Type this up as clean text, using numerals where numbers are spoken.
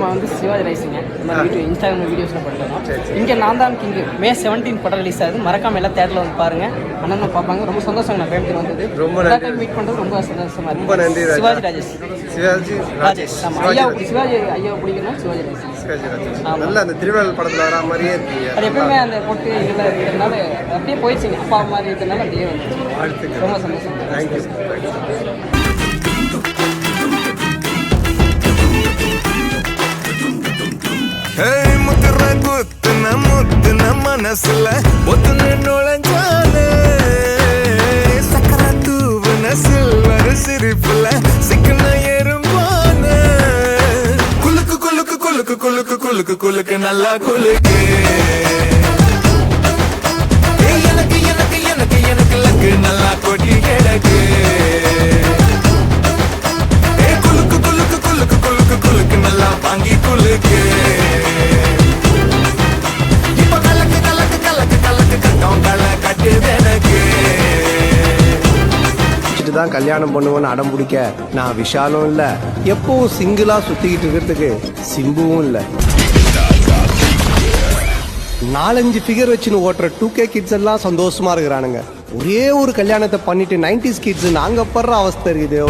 நம்ம வந்து சிவாஜி ரைஸுங்க. நம்ம வீடியோ இன்ஸ்டாகிராம் வீடியோஸில் பண்ணுறோம். இங்கே நான் தான் கிங்கு May 17 படம் ரிலீஸ் ஆகுது. மறக்காம எல்லாம் தேட்டரில் வந்து பாருங்க. அண்ணனும் பார்ப்பாங்க. ரொம்ப சந்தோஷம் நான் கோயம்புத்தூர் வந்தது. ரொம்ப நன்றி. மீட் பண்ணுறது ரொம்ப சந்தோஷமா இருக்கு. ரொம்ப நன்றி. சிவாஜி ராஜேஷ். சிவாஜி ராஜேஷ். ஆமாம், ஐயா சிவாஜி ஐயா பிடிக்கணும். சிவாஜி ரைஸ். சிவாஜி ராஜேஷ். நல்ல அந்த திருவிழா படத்தில் வர மாதிரியே இருக்கீங்க. அது எப்பவுமே அந்த பொட்டு இதெல்லாம் இருக்கிறதுனால அப்படியே போயிடுச்சுங்க. அப்பா மாதிரி இருக்கிறதுனால அப்படியே வந்து ரொம்ப சந்தோஷம். தேங்க்யூ. முத்துன மனசுல ஒத்துன நுழைஞ்சால சக்கர தூவுன சில்வர் சிரிப்புல சிக்கன எறும்பான குலுக்கு குலுக்கு குலுக்கு குலுக்கு குலுக்கு குலுக்கு நல்லா குலுக்கு எனக்கு எனக்கு எனக்கு எனக்கு லக்கு நல்லா கொட்டி கிடக்கு குலுக்கு குலுக்கு குலுக்கு குலுக்கு குலுக்கு நல்லா வாங்கி குலுக்கு தான் கல்யாணம் பண்ணுவேன்னு அடம் பிடிக்க நான் விஷாலும் இல்ல, எப்பவும் சிங்கிளா சுத்திக்கிட்டு இருக்கிறதுக்கு சிம்புவும் இல்ல. 4-5 ஃபிகர் வச்சுன்னு ஓட்டுற 2K கிட்ஸ் எல்லாம் சந்தோஷமா இருக்கிறானுங்க. ஒரே ஒரு கல்யாணத்தை பண்ணிட்டு 90s கிட்ஸ் நாங்க படுற அவஸ்தை இருக்குது.